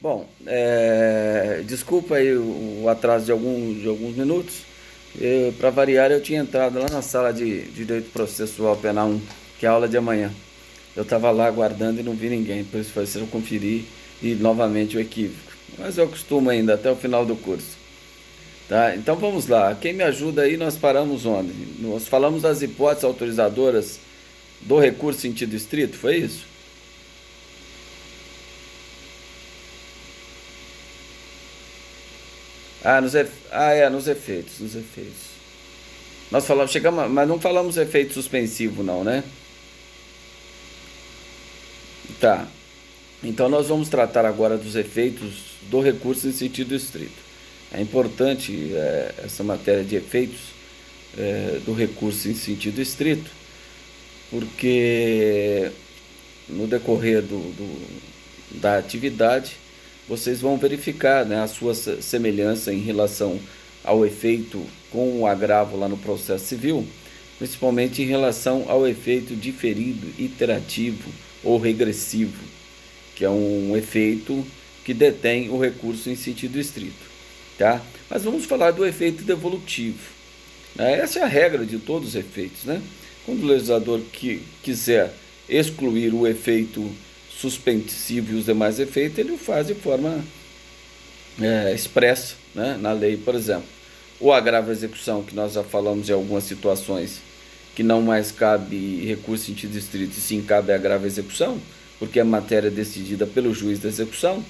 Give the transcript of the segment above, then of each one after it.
Bom, desculpa aí o atraso de alguns minutos. Para variar, eu tinha entrado lá na sala de Direito Processual Penal 1, que é a aula de amanhã. Eu estava lá aguardando e não vi ninguém, por isso foi eu conferir e novamente o equívoco. Mas eu costumo ainda até o final do curso. Tá? Então vamos lá. Quem me ajuda aí, nós paramos onde? Nós falamos das hipóteses autorizadoras do recurso em sentido estrito, foi isso? Nos efeitos, nos efeitos. Nós falamos, chegamos, mas não falamos efeito suspensivo não, né? Tá. Então nós vamos tratar agora dos efeitos do recurso em sentido estrito. É importante essa matéria de efeitos do recurso em sentido estrito, porque no decorrer da atividade vocês vão verificar, né, a sua semelhança em relação ao efeito com o agravo lá no processo civil, principalmente em relação ao efeito diferido, iterativo ou regressivo, que é um efeito que detém o recurso em sentido estrito, tá? Mas vamos falar do efeito devolutivo, né? Essa é a regra de todos os efeitos, né? Quando o legislador quiser excluir o efeito suspensivo e os demais efeitos, ele o faz de forma expressa, né, na lei, por exemplo. O agravo à execução, que nós já falamos em algumas situações, que não mais cabe recurso em sentido estrito, e sim cabe agravo à execução, porque é matéria decidida pelo juiz da execução,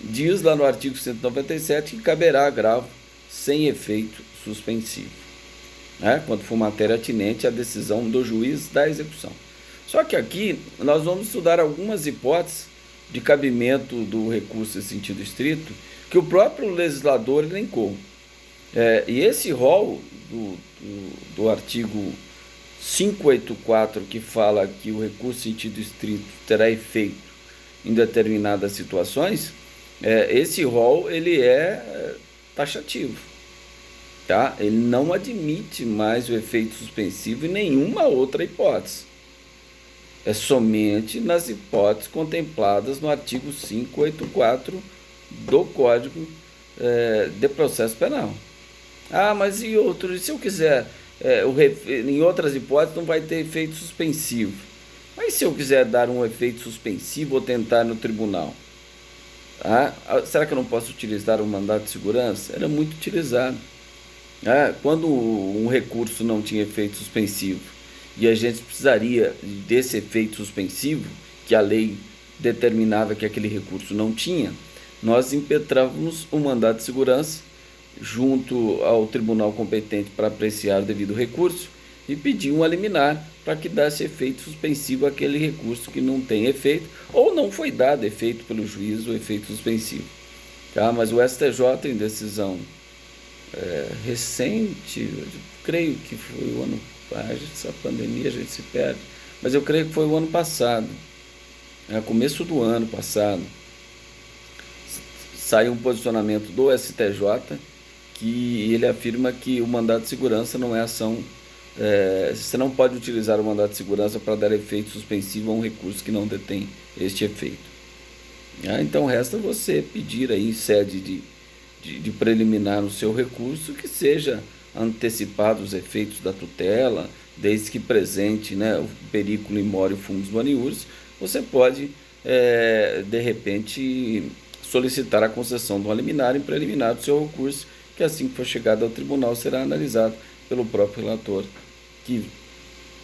diz lá no artigo 197 que caberá agravo sem efeito suspensivo, né, quando for matéria atinente à decisão do juiz da execução. Só que aqui nós vamos estudar algumas hipóteses de cabimento do recurso em sentido estrito que o próprio legislador elencou. E esse rol do artigo 584, que fala que o recurso em sentido estrito terá efeito em determinadas situações, esse rol ele é taxativo. Tá? Ele não admite mais o efeito suspensivo em nenhuma outra hipótese. É somente nas hipóteses contempladas no artigo 584 do Código de Processo Penal. Ah, mas e outros? E se eu quiser, em outras hipóteses não vai ter efeito suspensivo. Mas se eu quiser dar um efeito suspensivo ou tentar no tribunal? Será que eu não posso utilizar o mandado de segurança? Era muito utilizado. Quando um recurso não tinha efeito suspensivo e a gente precisaria desse efeito suspensivo, que a lei determinava que aquele recurso não tinha, nós impetrávamos o mandado de segurança junto ao tribunal competente para apreciar o devido recurso e pedir um liminar para que desse efeito suspensivo àquele recurso que não tem efeito ou não foi dado efeito pelo juiz o efeito suspensivo. Tá? Mas o STJ, em decisão recente, eu creio que foi o ano, essa pandemia a gente se perde, mas eu creio que foi o ano passado, começo do ano passado, saiu um posicionamento do STJ que ele afirma que o mandado de segurança não é ação, você não pode utilizar o mandado de segurança para dar efeito suspensivo a um recurso que não detém este efeito. Então resta você pedir aí em sede de preliminar no seu recurso que seja antecipado os efeitos da tutela, desde que presente, né, o periculo in mori fundus boniuris, você pode, de repente, solicitar a concessão de uma liminar em preliminar do seu recurso, que assim que for chegado ao tribunal será analisado pelo próprio relator, que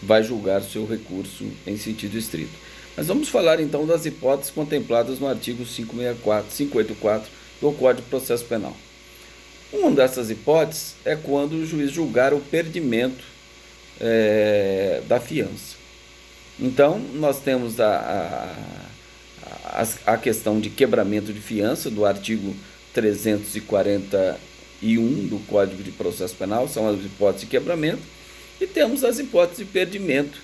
vai julgar o seu recurso em sentido estrito. Mas vamos falar então das hipóteses contempladas no artigo 584 do Código de Processo Penal. Uma dessas hipóteses é quando o juiz julgar o perdimento da fiança. Então, nós temos a questão de quebramento de fiança do artigo 341 do Código de Processo Penal, são as hipóteses de quebramento, e temos as hipóteses de perdimento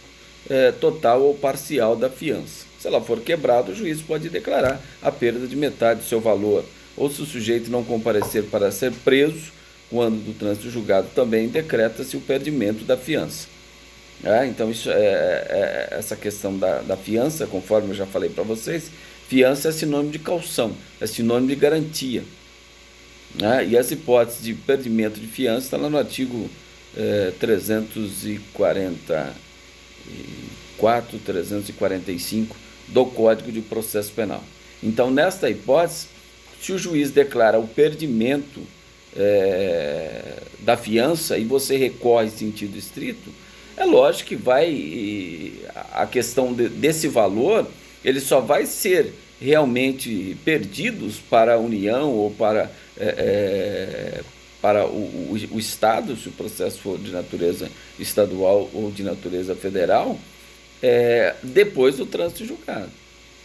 total ou parcial da fiança. Se ela for quebrada, o juiz pode declarar a perda de metade do seu valor, ou se o sujeito não comparecer para ser preso, quando do trânsito julgado também decreta-se o perdimento da fiança. Então essa questão da fiança, conforme eu já falei para vocês, Fiança é sinônimo de caução, é sinônimo de garantia, né? E as hipóteses de perdimento de fiança está lá no artigo 344, 345 do Código de Processo Penal. Então, nesta hipótese, se o juiz declara o perdimento da fiança e você recorre em sentido estrito, é lógico que a questão desse valor, ele só vai ser realmente perdidos para a União ou para o Estado, se o processo for de natureza estadual ou de natureza federal, depois do trânsito julgado.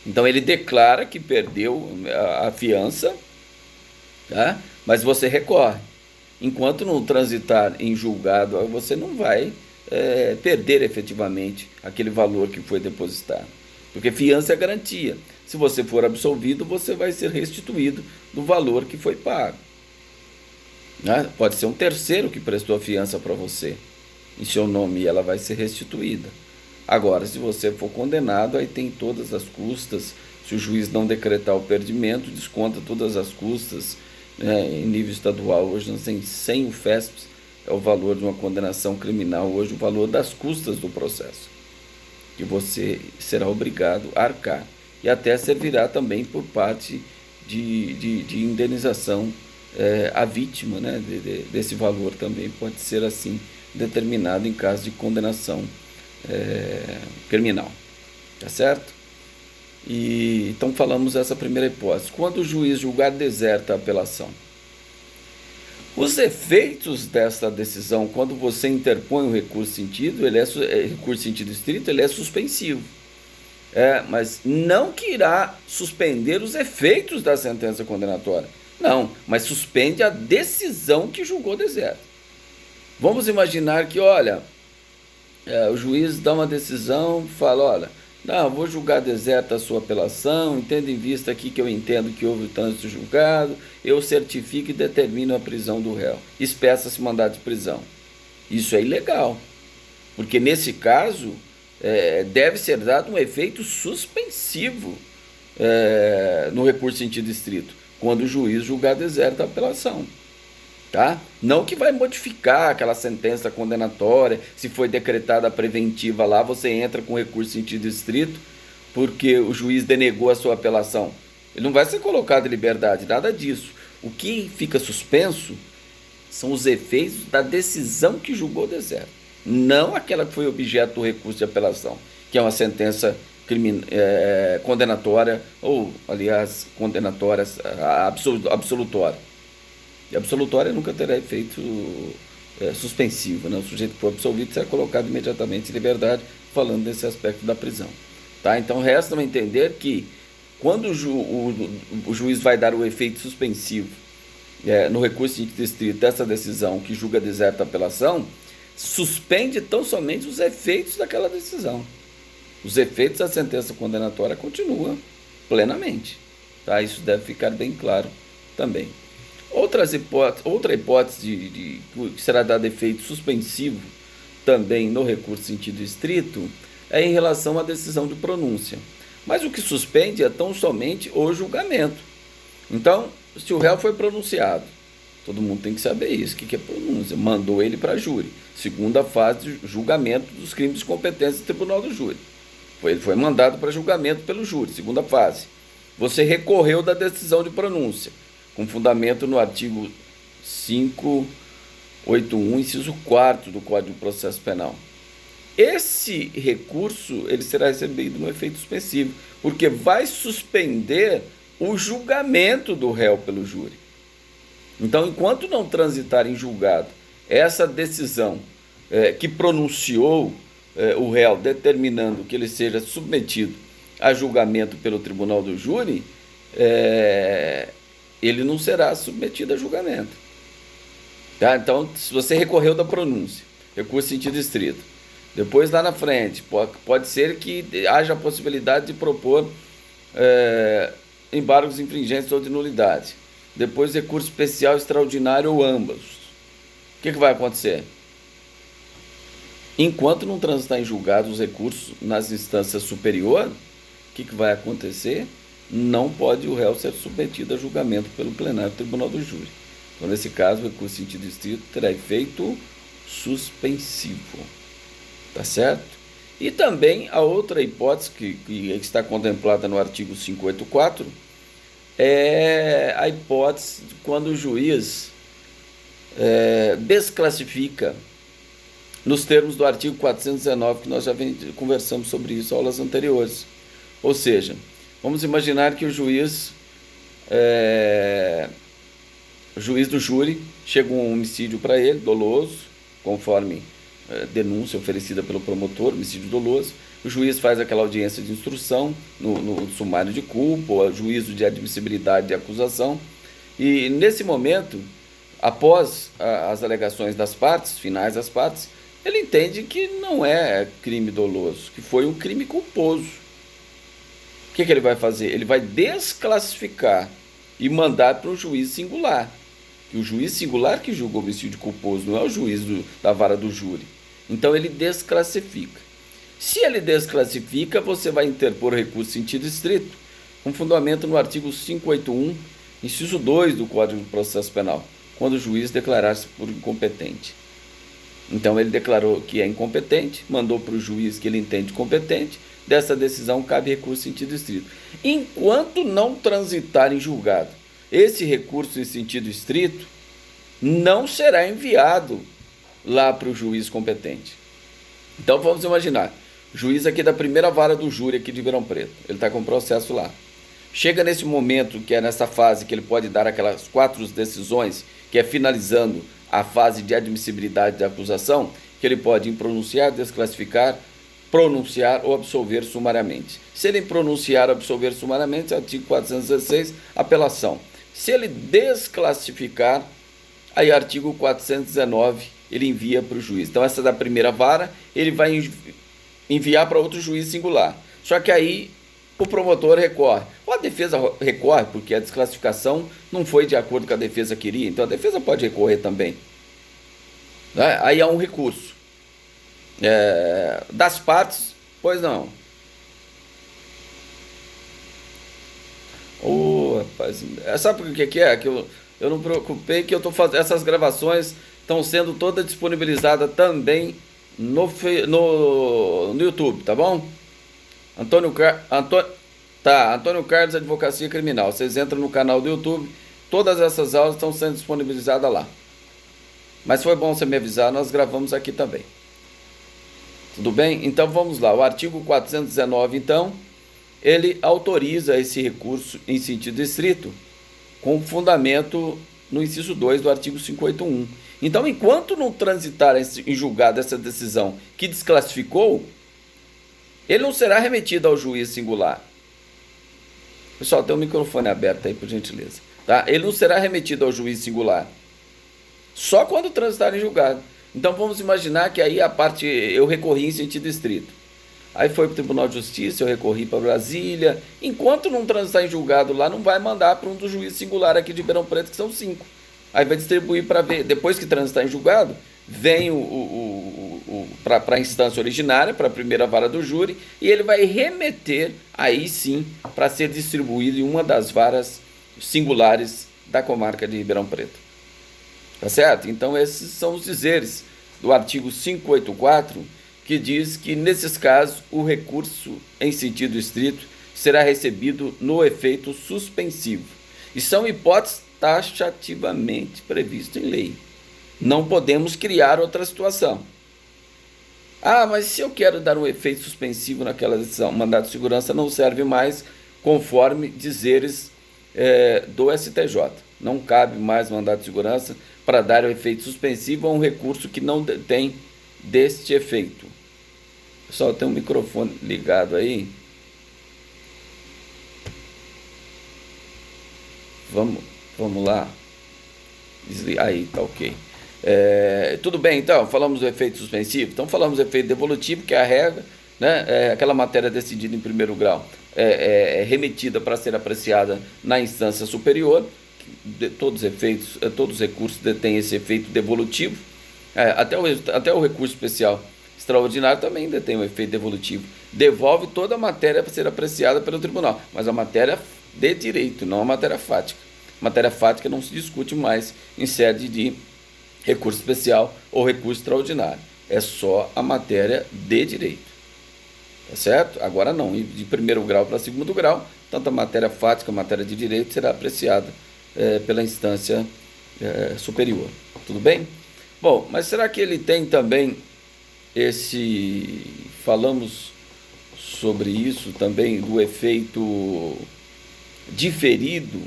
Então ele declara que perdeu a fiança, tá? Mas você recorre. Enquanto não transitar em julgado, você não vai perder efetivamente aquele valor que foi depositado. Porque fiança é garantia. Se você for absolvido, você vai ser restituído do valor que foi pago, né? Pode ser um terceiro que prestou a fiança para você em seu nome e ela vai ser restituída. Agora, se você for condenado, aí tem todas as custas. Se o juiz não decretar o perdimento, desconta todas as custas, né? Em nível estadual, hoje nós temos 100 UFESPs, é o valor de uma condenação criminal, hoje o valor das custas do processo, que você será obrigado a arcar. E até servirá também por parte de indenização à vítima, né? Desse valor também pode ser assim determinado em caso de condenação criminal. Tá certo? E então falamos essa primeira hipótese. Quando o juiz julgar deserta a apelação, os efeitos desta decisão, quando você interpõe o recurso sentido, recurso sentido estrito, ele é suspensivo. Mas não que irá suspender os efeitos da sentença condenatória. Não, mas suspende a decisão que julgou deserto. Vamos imaginar que, olha, o juiz dá uma decisão, fala, olha, não, vou julgar deserta a sua apelação, tendo em vista aqui que eu entendo que houve o trânsito julgado, eu certifico e determino a prisão do réu. Espeça-se mandado de prisão. Isso é ilegal, porque nesse caso deve ser dado um efeito suspensivo no recurso sentido estrito, quando o juiz julgar deserta a apelação. Tá? Não que vai modificar aquela sentença condenatória, se foi decretada a preventiva lá, você entra com recurso em sentido estrito, porque o juiz denegou a sua apelação. Ele não vai ser colocado em liberdade, nada disso. O que fica suspenso são os efeitos da decisão que julgou deserto, não aquela que foi objeto do recurso de apelação, que é uma sentença condenatória, ou, aliás, condenatórias absolutória. E absolutória nunca terá efeito suspensivo, né? O sujeito que for absolvido será colocado imediatamente em liberdade, falando desse aspecto da prisão. Tá? Então resta entender que quando o juiz vai dar o efeito suspensivo no recurso de sentido estrito dessa decisão que julga deserta a apelação, suspende tão somente os efeitos daquela decisão. Os efeitos da sentença condenatória continuam plenamente. Tá? Isso deve ficar bem claro também. Outra hipótese que será dado efeito suspensivo também no recurso sentido estrito é em relação à decisão de pronúncia. Mas o que suspende é tão somente o julgamento. Então, se o réu foi pronunciado, todo mundo tem que saber isso. O que é pronúncia? Mandou ele para júri. Segunda fase de julgamento dos crimes de competência do tribunal do júri. Ele foi mandado para julgamento pelo júri. Segunda fase. Você recorreu da decisão de pronúncia, com fundamento no artigo 581, inciso 4º do Código de Processo Penal. Esse recurso ele será recebido no efeito suspensivo, porque vai suspender o julgamento do réu pelo júri. Então, enquanto não transitar em julgado essa decisão que pronunciou o réu, determinando que ele seja submetido a julgamento pelo tribunal do júri, ele não será submetido a julgamento. Tá? Então, se você recorreu da pronúncia, recurso em sentido estrito, depois lá na frente, pode ser que haja a possibilidade de propor embargos infringentes ou de nulidade. Depois, recurso especial, extraordinário ou ambos. O que vai acontecer? Enquanto não transitar em julgado os recursos nas instâncias superiores, o que vai acontecer? não pode o réu ser submetido a julgamento pelo plenário do tribunal do júri. Então, nesse caso, o recurso em sentido estrito terá efeito suspensivo. Tá certo? E também a outra hipótese que está contemplada no artigo 584 é a hipótese de quando o juiz desclassifica nos termos do artigo 419, que nós já conversamos sobre isso em aulas anteriores. Ou seja, vamos imaginar que o juiz do júri chega um homicídio para ele, doloso, conforme denúncia oferecida pelo promotor, homicídio doloso. O juiz faz aquela audiência de instrução no sumário de culpa, ou juízo de admissibilidade de acusação, e nesse momento, após as alegações das partes, finais das partes, ele entende que não é crime doloso, que foi um crime culposo. O que ele vai fazer? Ele vai desclassificar e mandar para o juiz singular. E o juiz singular que julga o homicídio culposo, não é o juiz da vara do júri. Então ele desclassifica. Se ele desclassifica, você vai interpor recurso em sentido estrito, com fundamento no artigo 581, inciso 2 do Código de Processo Penal, quando o juiz declarar-se por incompetente. Então ele declarou que é incompetente, mandou para o juiz que ele entende competente, dessa decisão cabe recurso em sentido estrito. Enquanto não transitar em julgado esse recurso em sentido estrito, não será enviado lá para o juiz competente. Então vamos imaginar, o juiz aqui da primeira vara do júri aqui de Ribeirão Preto, ele está com o processo lá. Chega nesse momento, que é nessa fase que ele pode dar aquelas 4 decisões, que é finalizando a fase de admissibilidade da acusação, que ele pode pronunciar, desclassificar, pronunciar ou absolver sumariamente. Se ele pronunciar ou absolver sumariamente, artigo 416, apelação. Se ele desclassificar, aí artigo 419, ele envia para o juiz. Então essa da primeira vara, ele vai enviar para outro juiz singular. Só que aí o promotor recorre. Ou a defesa recorre, porque a desclassificação não foi de acordo com a defesa queria, então a defesa pode recorrer também. Aí há um recurso. Das partes, pois não. Rapaz, sabe o que é? Que eu não me preocupei, que eu estou fazendo essas gravações, estão sendo todas disponibilizadas também no YouTube, tá bom? Antônio Carlos Advocacia Criminal. Vocês entram no canal do YouTube, todas essas aulas estão sendo disponibilizadas lá. Mas foi bom você me avisar, nós gravamos aqui também. Tudo bem? Então vamos lá. O artigo 419, então, ele autoriza esse recurso em sentido estrito, com fundamento no inciso 2 do artigo 581. Então, enquanto não transitar em julgado essa decisão que desclassificou, ele não será remetido ao juiz singular. Pessoal, tem o microfone aberto aí, por gentileza. Tá? Ele não será remetido ao juiz singular. Só quando transitar em julgado. Então vamos imaginar que aí a parte, eu recorri em sentido estrito. Aí foi para o Tribunal de Justiça, eu recorri para Brasília. Enquanto não transitar em julgado lá, não vai mandar para um dos juízes singular aqui de Ribeirão Preto, que são 5. Aí vai distribuir para ver. Depois que transitar em julgado, vem para a instância originária, para a primeira vara do júri, e ele vai remeter, aí sim, para ser distribuído em uma das varas singulares da comarca de Ribeirão Preto. Tá certo? Então esses são os dizeres do artigo 584, que diz que nesses casos o recurso em sentido estrito será recebido no efeito suspensivo. E são hipóteses taxativamente previstas em lei. Não podemos criar outra situação. Mas se eu quero dar um efeito suspensivo naquela decisão, o mandato de segurança não serve mais conforme dizeres do STJ. Não cabe mais mandato de segurança para dar o efeito suspensivo a um recurso que não tem deste efeito. Pessoal, tem um microfone ligado aí. Vamos lá. Aí, tá ok. Tudo bem, então, falamos do efeito suspensivo. Então falamos do efeito devolutivo, que é a regra, né? Aquela matéria decidida em primeiro grau é remetida para ser apreciada na instância superior. Todos os recursos detêm esse efeito devolutivo. Até o recurso especial extraordinário também detém um efeito devolutivo. Devolve toda a matéria para ser apreciada pelo tribunal, mas a matéria de direito, não a matéria fática. Matéria fática não se discute mais em sede de recurso especial ou recurso extraordinário. É só a matéria de direito. Tá certo? Agora não, de primeiro grau para segundo grau, tanto a matéria fática, a matéria de direito será apreciada pela instância superior. Tudo bem? Bom, mas será que ele tem também falamos sobre isso também, do efeito diferido,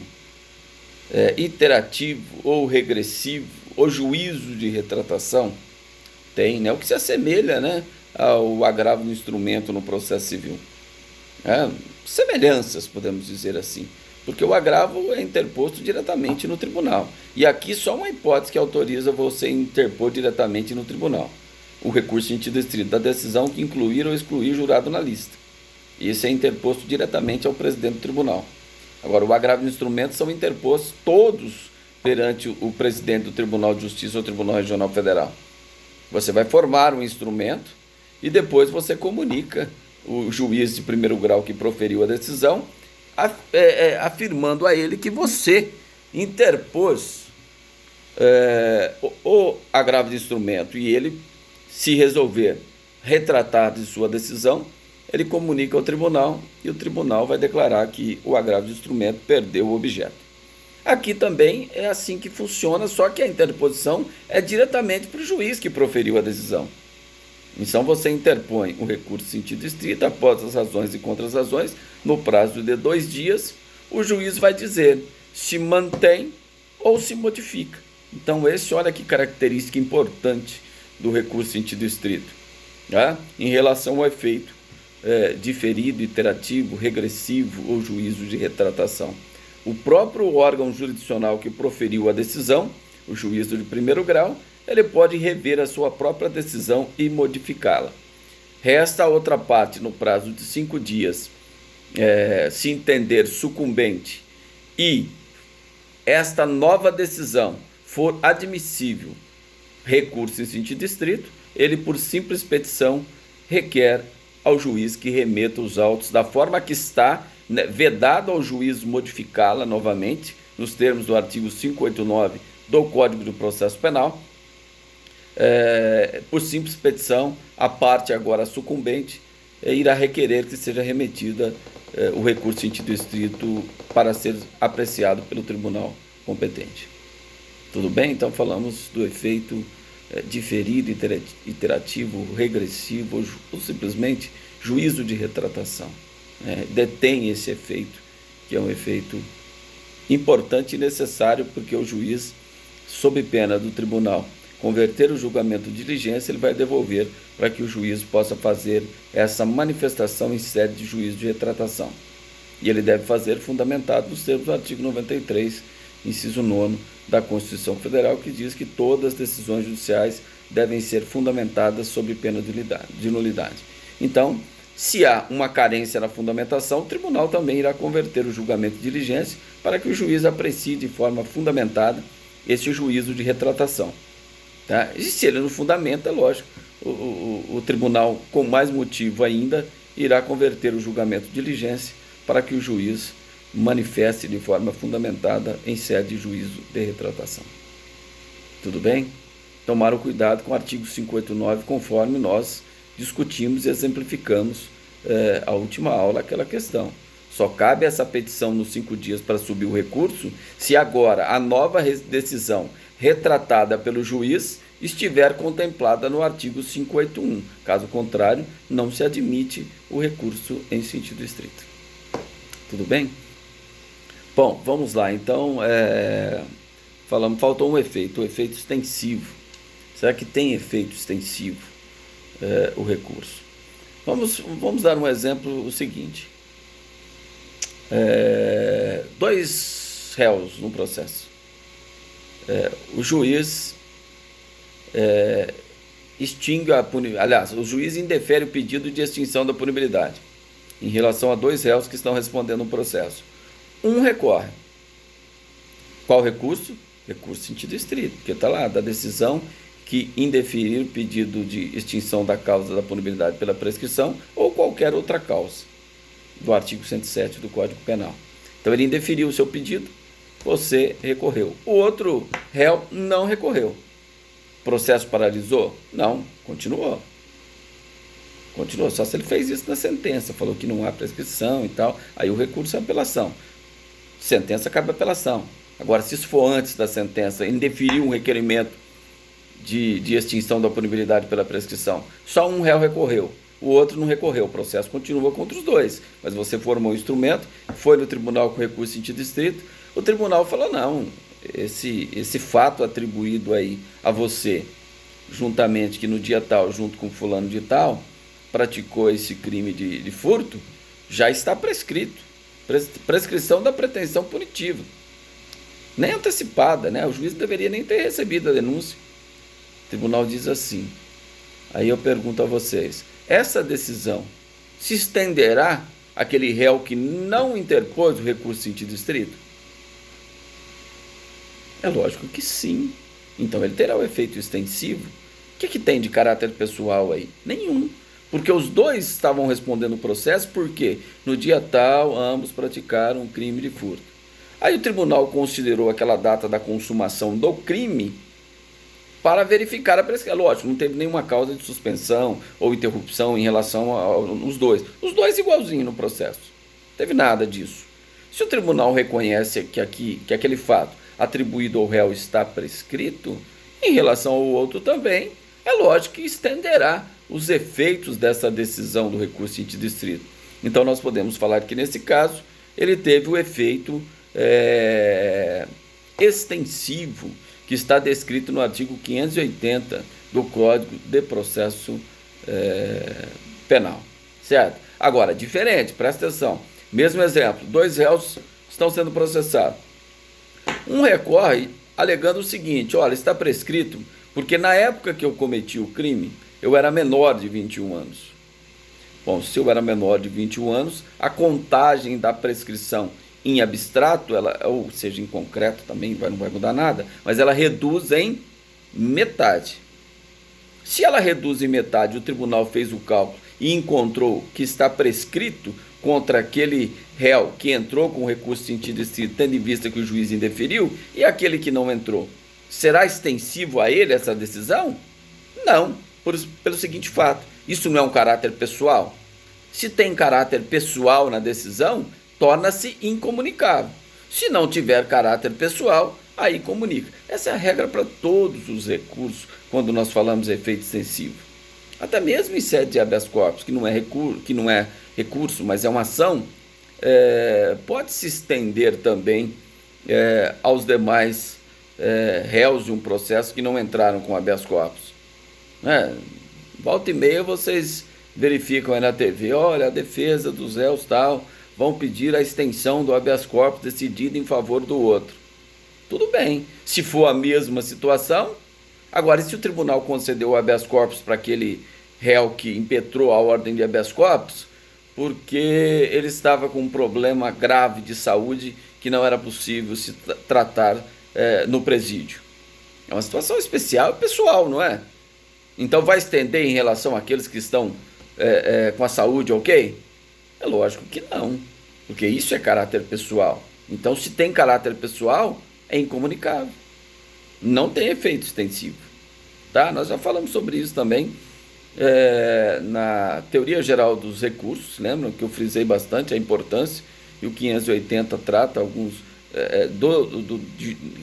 iterativo ou regressivo, ou juízo de retratação? Tem, né? O que se assemelha, né, ao agravo do instrumento no processo civil. Semelhanças, podemos dizer assim, porque o agravo é interposto diretamente no tribunal. E aqui só uma hipótese que autoriza você interpor diretamente no tribunal: o recurso em sentido estrito da decisão que incluir ou excluir jurado na lista. Isso é interposto diretamente ao presidente do tribunal. Agora, o agravo do instrumento são interpostos todos perante o presidente do Tribunal de Justiça ou Tribunal Regional Federal. Você vai formar um instrumento e depois você comunica o juiz de primeiro grau que proferiu a decisão, afirmando a ele que você interpôs o agravo de instrumento, e ele, se resolver retratar de sua decisão, ele comunica ao tribunal e o tribunal vai declarar que o agravo de instrumento perdeu o objeto. Aqui também é assim que funciona, só que a interposição é diretamente para o juiz que proferiu a decisão. Então você interpõe o recurso em sentido estrito após as razões e contra-razões, no prazo de 2 dias, o juiz vai dizer se mantém ou se modifica. Então olha que característica importante do recurso em sentido estrito, tá? Em relação ao efeito diferido, iterativo, regressivo ou juízo de retratação. O próprio órgão jurisdicional que proferiu a decisão, o juízo de primeiro grau, ele pode rever a sua própria decisão e modificá-la. Resta a outra parte, no prazo de 5 dias, se entender sucumbente e esta nova decisão for admissível, recurso em sentido estrito, ele, por simples petição, requer ao juiz que remeta os autos da forma que está, né, vedado ao juiz modificá-la novamente, nos termos do artigo 589 do Código do Processo Penal. Por simples petição, a parte agora sucumbente irá requerer que seja remetida o recurso em sentido estrito para ser apreciado pelo tribunal competente. Tudo bem? Então falamos do efeito diferido, iterativo, regressivo ou simplesmente juízo de retratação. Detém esse efeito, que é um efeito importante e necessário, porque o juiz, sob pena do tribunal converter o julgamento de diligência, ele vai devolver para que o juiz possa fazer essa manifestação em sede de juízo de retratação. E ele deve fazer fundamentado nos termos do artigo 93, inciso 9 da Constituição Federal, que diz que todas as decisões judiciais devem ser fundamentadas sob pena de nulidade. Então, se há uma carência na fundamentação, o tribunal também irá converter o julgamento de diligência para que o juiz aprecie de forma fundamentada esse juízo de retratação. Tá? E se ele não fundamenta, lógico, o tribunal, com mais motivo ainda, irá converter o julgamento de diligência para que o juiz manifeste de forma fundamentada em sede de juízo de retratação. Tudo bem? Tomaram cuidado com o artigo 589, conforme nós discutimos e exemplificamos a última aula aquela questão. Só cabe essa petição nos 5 dias para subir o recurso se agora a nova decisão retratada pelo juiz estiver contemplada no artigo 581. Caso contrário, não se admite o recurso em sentido estrito. Tudo bem? Bom, vamos lá. Então, faltou um efeito, o efeito extensivo. Será que tem efeito extensivo o recurso? Vamos dar um exemplo, o seguinte. 2 réus no processo. O juiz extingue a punibilidade. Aliás, o juiz indefere o pedido de extinção da punibilidade em relação a 2 réus que estão respondendo o processo. Um recorre. Qual recurso? Recurso em sentido estrito, porque está lá, da decisão que indeferir o pedido de extinção da causa da punibilidade pela prescrição ou qualquer outra causa, do artigo 107 do Código Penal. Então ele indeferiu o seu pedido, você recorreu. O outro réu não recorreu. O processo paralisou? Não, continuou. Continuou, só se ele fez isso na sentença, falou que não há prescrição e tal, aí o recurso é apelação. Sentença cabe apelação. Agora, se isso for antes da sentença, indeferiu um requerimento de extinção da punibilidade pela prescrição, só um réu recorreu, o outro não recorreu, o processo continua contra os dois, mas você formou um instrumento, foi no tribunal com recurso em sentido estrito, o tribunal falou, não, esse fato atribuído aí a você, juntamente que no dia tal, junto com fulano de tal, praticou esse crime de furto, já está prescrito. Prescrição da pretensão punitiva. Nem antecipada, né? O juiz não deveria nem ter recebido a denúncia. O tribunal diz assim. Aí eu pergunto a vocês, essa decisão se estenderá àquele réu que não interpôs o recurso em sentido estrito? É lógico que sim. Então ele terá o efeito extensivo. O que tem de caráter pessoal aí? Nenhum. Porque os dois estavam respondendo o processo porque no dia tal ambos praticaram um crime de furto. Aí o tribunal considerou aquela data da consumação do crime para verificar a prescrição. Lógico, não teve nenhuma causa de suspensão ou interrupção em relação aos dois. Os dois igualzinho no processo. Não teve nada disso. Se o tribunal reconhece que aquele fato atribuído ao réu está prescrito, em relação ao outro também, é lógico que estenderá os efeitos dessa decisão do recurso em sentido estrito. Então nós podemos falar que nesse caso ele teve o efeito extensivo que está descrito no artigo 580 do Código de Processo Penal, certo? Agora, diferente, presta atenção, mesmo exemplo, dois réus estão sendo processados, um recorre alegando o seguinte, olha, está prescrito porque na época que eu cometi o crime, eu era menor de 21 anos. Bom, se eu era menor de 21 anos, a contagem da prescrição em abstrato, ou seja, em concreto também não vai mudar nada, mas ela reduz em metade. Se ela reduz em metade, o tribunal fez o cálculo e encontrou que está prescrito contra aquele réu que entrou com recurso em sentido estrito, tendo em vista que o juiz indeferiu, e aquele que não entrou. Será extensivo a ele essa decisão? Não, pelo seguinte fato, isso não é um caráter pessoal? Se tem caráter pessoal na decisão, torna-se incomunicável. Se não tiver caráter pessoal, aí comunica. Essa é a regra para todos os recursos, quando nós falamos de efeito extensivo. Até mesmo em sede de habeas corpus, que não é recurso, mas é uma ação, pode se estender também aos demais réus de um processo que não entraram com habeas corpus. Volta e meia vocês verificam aí na TV, olha, a defesa dos réus tal, vão pedir a extensão do habeas corpus decidido em favor do outro. Tudo bem, se for a mesma situação. Agora, e se o tribunal concedeu o habeas corpus para aquele réu que impetrou a ordem de habeas corpus, porque ele estava com um problema grave de saúde que não era possível se tratar no presídio? É uma situação especial e pessoal, não é? Então vai estender em relação àqueles que estão com a saúde ok? É lógico que não, porque isso é caráter pessoal. Então, se tem caráter pessoal, é incomunicável. Não tem efeito extensivo. Tá? Nós já falamos sobre isso também na teoria geral dos recursos. Lembram que eu frisei bastante a importância, e o 580 trata alguns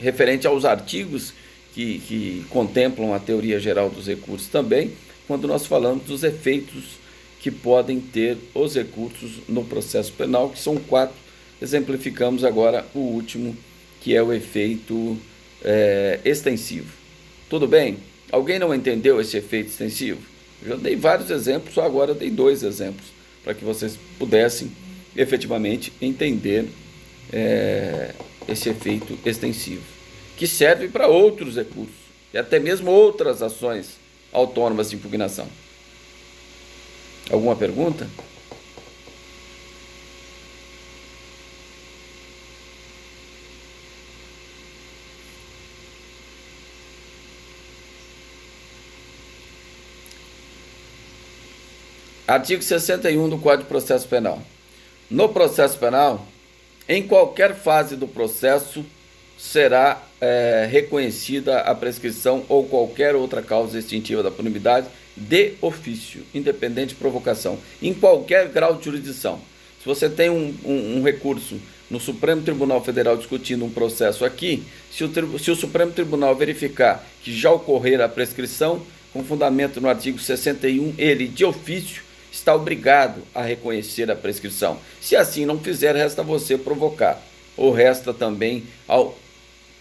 referente aos artigos que contemplam a teoria geral dos recursos também, quando nós falamos dos efeitos que podem ter os recursos no processo penal, que são 4. Exemplificamos agora o último, que é o efeito extensivo. Tudo bem? Alguém não entendeu esse efeito extensivo? Eu já dei vários exemplos, só agora eu dei 2 exemplos, para que vocês pudessem efetivamente entender esse efeito extensivo, que serve para outros recursos, e até mesmo outras ações autônomas de impugnação. Alguma pergunta? Artigo 61 do Código de Processo Penal. No processo penal, Em qualquer fase do processo será reconhecida a prescrição ou qualquer outra causa extintiva da punibilidade de ofício, independente de provocação, em qualquer grau de jurisdição. Se você tem um recurso no Supremo Tribunal Federal discutindo um processo aqui, se o Supremo Tribunal verificar que já ocorrera a prescrição, com fundamento no artigo 61, ele, de ofício, está obrigado a reconhecer a prescrição. Se assim não fizer, resta você provocar, ou resta também ao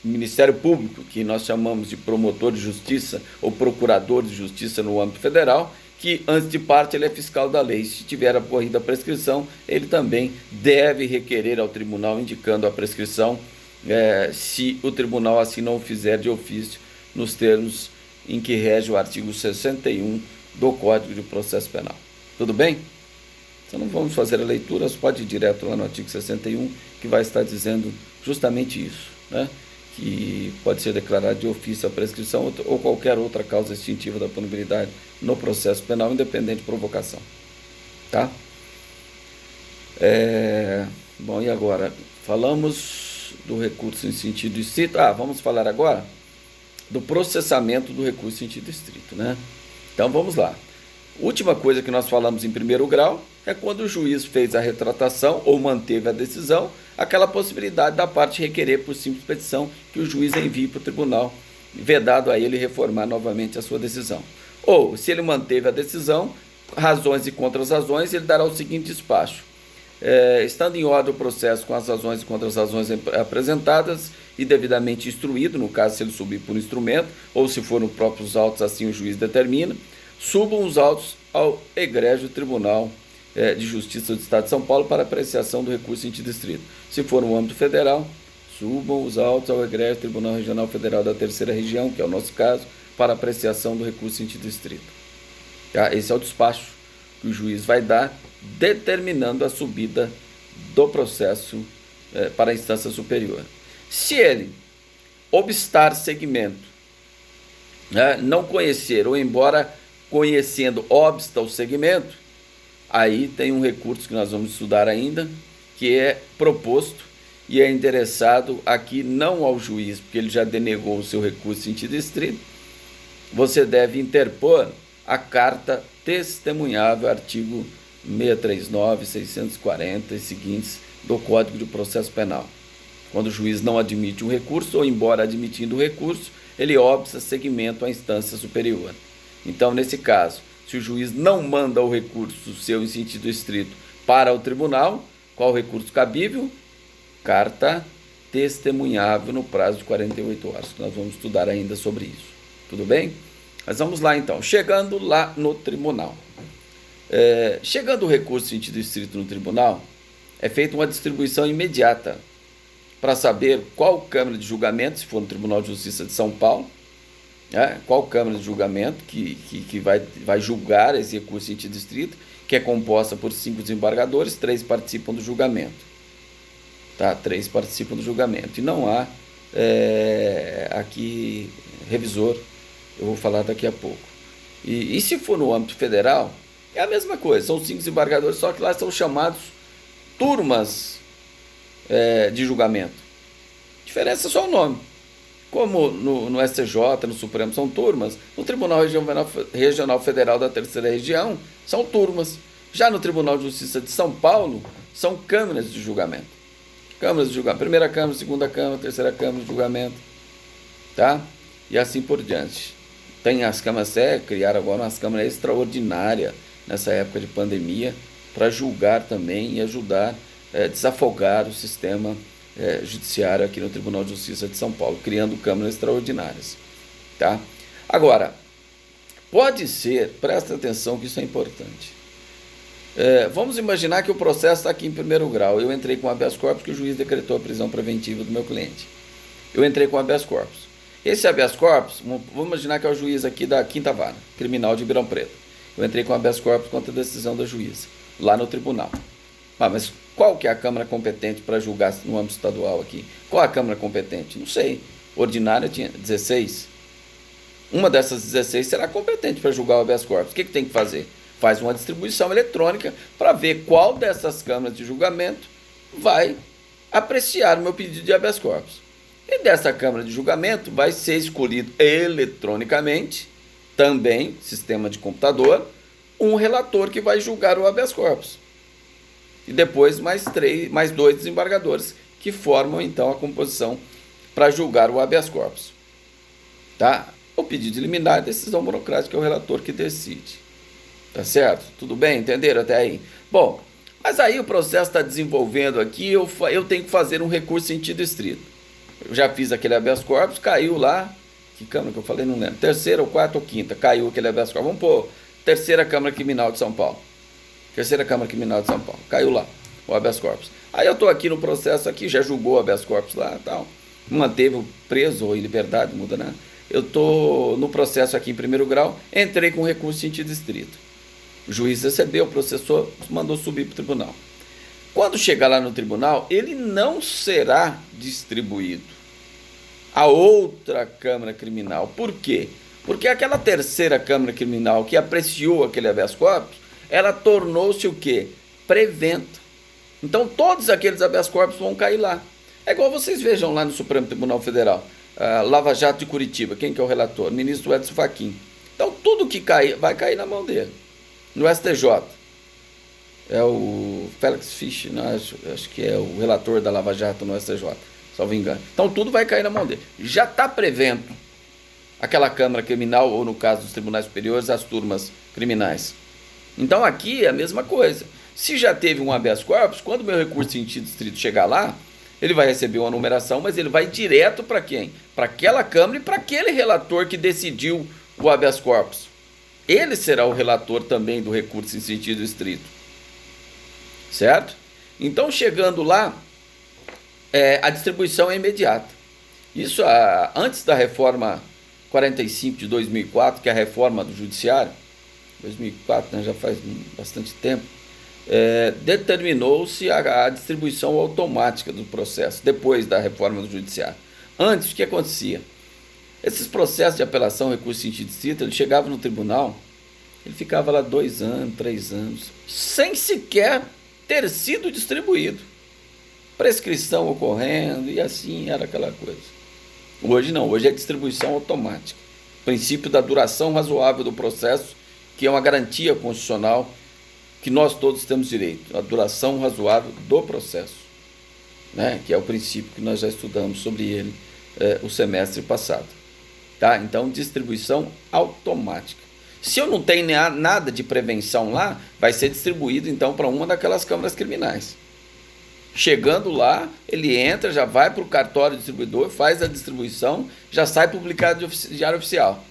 Ministério Público, que nós chamamos de promotor de justiça ou procurador de justiça no âmbito federal, que antes de parte ele é fiscal da lei. Se tiver ocorrido a prescrição, ele também deve requerer ao tribunal indicando a prescrição, se o tribunal assim não o fizer de ofício, nos termos em que rege o artigo 61 do Código de Processo Penal. Tudo bem? Então não vamos fazer a leitura, você pode ir direto lá no artigo 61, que vai estar dizendo justamente isso, né? Que pode ser declarada de ofício a prescrição ou qualquer outra causa extintiva da punibilidade no processo penal, independente de provocação. Tá? Bom, e agora? Falamos do recurso em sentido estrito. Vamos falar agora do processamento do recurso em sentido estrito, né? Então vamos lá. Última coisa que nós falamos em primeiro grau é quando o juiz fez a retratação ou manteve a decisão, aquela possibilidade da parte requerer por simples petição que o juiz envie para o tribunal, vedado a ele reformar novamente a sua decisão. Ou, se ele manteve a decisão, razões e contras-razões, ele dará o seguinte despacho. Estando em ordem o processo com as razões e contras-razões apresentadas e devidamente instruído, no caso se ele subir por instrumento, ou se for nos próprios autos, assim o juiz determina, subam os autos ao egrégio Tribunal de Justiça do Estado de São Paulo para apreciação do recurso em sentido estrito. Se for no âmbito federal, subam os autos ao egrégio Tribunal Regional Federal da Terceira Região, que é o nosso caso, para apreciação do recurso em sentido estrito. Tá? Esse é o despacho que o juiz vai dar, determinando a subida do processo para a instância superior. Se ele obstar segmento, não conhecer, ou embora conhecendo obsta o segmento, aí tem um recurso que nós vamos estudar ainda, que é proposto e é endereçado aqui não ao juiz, porque ele já denegou o seu recurso em sentido estrito. Você deve interpor a carta testemunhável, artigo 639, 640 e seguintes do Código de Processo Penal. Quando o juiz não admite um recurso, ou embora admitindo o recurso, ele obsta segmento à instância superior. Então, nesse caso, se o juiz não manda o recurso seu em sentido estrito para o tribunal, qual o recurso cabível? Carta testemunhável no prazo de 48 horas, que nós vamos estudar ainda sobre isso. Tudo bem? Mas vamos lá então. Chegando lá no tribunal. Chegando o recurso em sentido estrito no tribunal, é feita uma distribuição imediata para saber qual Câmara de Julgamento, se for no Tribunal de Justiça de São Paulo, qual Câmara de Julgamento que vai julgar esse recurso em sentido estrito, que é composta por 5 desembargadores, 3 participam do julgamento. Tá? 3 participam do julgamento. E não há aqui revisor, eu vou falar daqui a pouco. E se for no âmbito federal, é a mesma coisa, são 5 desembargadores, só que lá são chamados turmas de julgamento. A diferença é só o nome. Como no STJ, no Supremo são turmas, no Tribunal Regional Federal da Terceira Região são turmas. Já no Tribunal de Justiça de São Paulo são câmaras de julgamento. Câmaras de julgamento, primeira Câmara, segunda Câmara, terceira Câmara de julgamento. Tá? E assim por diante. Tem as câmaras, criaram agora umas câmaras extraordinárias nessa época de pandemia para julgar também e ajudar a desafogar o sistema judiciário aqui no Tribunal de Justiça de São Paulo, criando câmaras extraordinárias. Tá? Agora, pode ser, presta atenção que isso é importante. Vamos imaginar que o processo está aqui em primeiro grau. Eu entrei com habeas corpus que o juiz decretou a prisão preventiva do meu cliente. Eu entrei com habeas corpus. Esse habeas corpus, vamos imaginar que é o juiz aqui da Quinta Vara Criminal de Ribeirão Preto. Eu entrei com habeas corpus contra a decisão da juíza, lá no tribunal. Mas qual que é a Câmara competente para julgar no âmbito estadual aqui? Qual a Câmara competente? Não sei. Ordinária tinha 16. Uma dessas 16 será competente para julgar o habeas corpus. O que tem que fazer? Faz uma distribuição eletrônica para ver qual dessas câmaras de julgamento vai apreciar o meu pedido de habeas corpus. E dessa Câmara de Julgamento vai ser escolhido eletronicamente, também, sistema de computador, um relator que vai julgar o habeas corpus. E depois mais dois desembargadores que formam então a composição para julgar o habeas corpus. Tá? O pedido de liminar é decisão monocrática, é o relator que decide. Tá certo? Tudo bem? Entenderam até aí? Bom, mas aí o processo está desenvolvendo aqui, eu tenho que fazer um recurso em sentido estrito. Eu já fiz aquele habeas corpus, caiu lá, que Câmara que eu falei, não lembro, terceira ou quarta ou quinta, caiu aquele habeas corpus, vamos pôr terceira Câmara Criminal de São Paulo. Terceira Câmara Criminal de São Paulo, caiu lá o habeas corpus. Aí eu estou aqui no processo, aqui, já julgou o habeas corpus lá e tal, manteve o preso ou em liberdade, muda nada. Eu estou no processo aqui em primeiro grau, entrei com recurso em sentido estrito. O juiz recebeu, processou, mandou subir para o tribunal. Quando chegar lá no tribunal, ele não será distribuído a outra Câmara Criminal. Por quê? Porque aquela terceira Câmara Criminal que apreciou aquele habeas corpus, ela tornou-se o quê? Prevento. Então todos aqueles habeas corpus vão cair lá. É igual vocês vejam lá no Supremo Tribunal Federal, Lava Jato de Curitiba, quem que é o relator? Ministro Edson Fachin. Então tudo que cair, vai cair na mão dele. No STJ, é o Félix Fisch, né? acho que é o relator da Lava Jato no STJ, salvo engano. Então tudo vai cair na mão dele. Já está prevendo aquela Câmara Criminal, ou no caso dos tribunais superiores, as turmas criminais. Então aqui é a mesma coisa. Se já teve um habeas corpus, quando o meu recurso em sentido estrito chegar lá, ele vai receber uma numeração, mas ele vai direto para quem? Para aquela Câmara e para aquele relator que decidiu o habeas corpus. Ele será o relator também do recurso em sentido estrito. Certo? Então, chegando lá, a distribuição é imediata. Isso antes da reforma 45 de 2004, que é a reforma do judiciário, 2004, né, já faz bastante tempo, determinou-se a distribuição automática do processo, depois da reforma do judiciário. Antes, o que acontecia? Esses processos de apelação, recurso em sentido estrito, ele chegava no tribunal, ele ficava lá 2 anos, 3 anos, sem sequer ter sido distribuído. Prescrição ocorrendo, e assim era aquela coisa. Hoje não, hoje é distribuição automática. Princípio da duração razoável do processo, que é uma garantia constitucional que nós todos temos direito, a duração razoável do processo, né? Que é o princípio que nós já estudamos sobre ele o semestre passado. Tá? Então, distribuição automática. Se eu não tenho nada de prevenção lá, vai ser distribuído então para uma daquelas câmaras criminais. Chegando lá, ele entra, já vai para o cartório distribuidor, faz a distribuição, já sai publicado de diário oficial.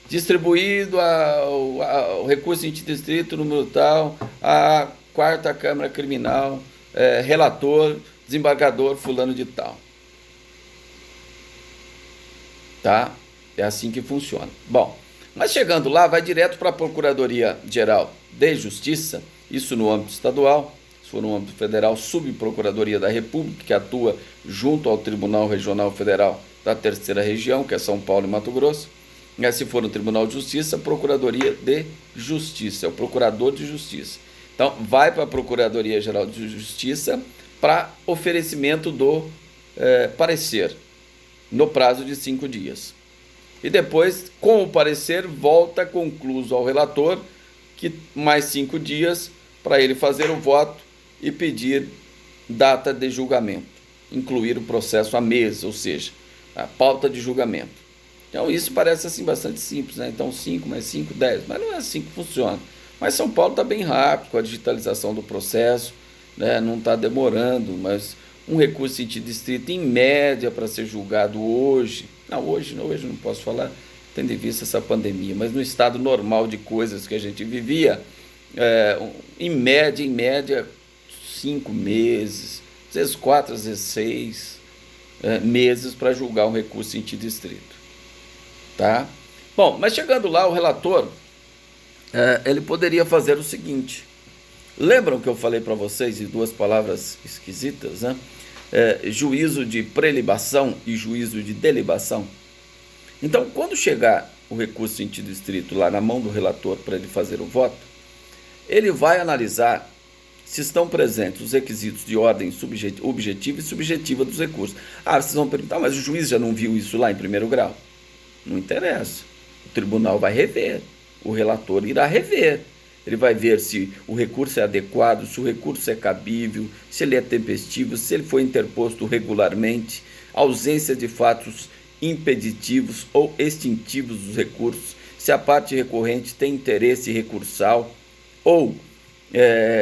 Distribuído o recurso em sentido estrito, número tal, a quarta Câmara Criminal, relator, desembargador, fulano de tal. Tá? É assim que funciona. Bom, mas chegando lá, vai direto para a Procuradoria-Geral de Justiça, isso no âmbito estadual, se for no âmbito federal, Subprocuradoria da República, que atua junto ao Tribunal Regional Federal da Terceira Região, que é São Paulo e Mato Grosso. E se for no Tribunal de Justiça, Procuradoria de Justiça, é o Procurador de Justiça. Então, vai para a Procuradoria-Geral de Justiça para oferecimento do parecer, no prazo de 5 dias. E depois, com o parecer, volta concluso ao relator, que mais 5 dias para ele fazer o voto e pedir data de julgamento, incluir o processo à mesa, ou seja, a pauta de julgamento. Então isso parece assim bastante simples, né? Então 5 mais 5, 10, mas não é assim que funciona. Mas São Paulo está bem rápido com a digitalização do processo, né? Não está demorando, mas um recurso em sentido estrito, em média, para ser julgado hoje, hoje não posso falar, tendo em vista essa pandemia, mas no estado normal de coisas que a gente vivia, em média, 5 meses, às vezes 4, às vezes 6 meses para julgar um recurso em sentido estrito. Tá? Bom, mas chegando lá, o relator, ele poderia fazer o seguinte. Lembram que eu falei para vocês em 2 palavras esquisitas, né? Juízo de prelibação e juízo de delibação? Então, quando chegar o recurso em sentido estrito lá na mão do relator para ele fazer o voto, ele vai analisar se estão presentes os requisitos de ordem objetiva e subjetiva dos recursos. Ah, vocês vão perguntar, mas o juiz já não viu isso lá em primeiro grau? Não interessa. O tribunal vai rever, o relator irá rever. Ele vai ver se o recurso é adequado, se o recurso é cabível, se ele é tempestivo, se ele foi interposto regularmente, ausência de fatos impeditivos ou extintivos dos recursos, se a parte recorrente tem interesse recursal ou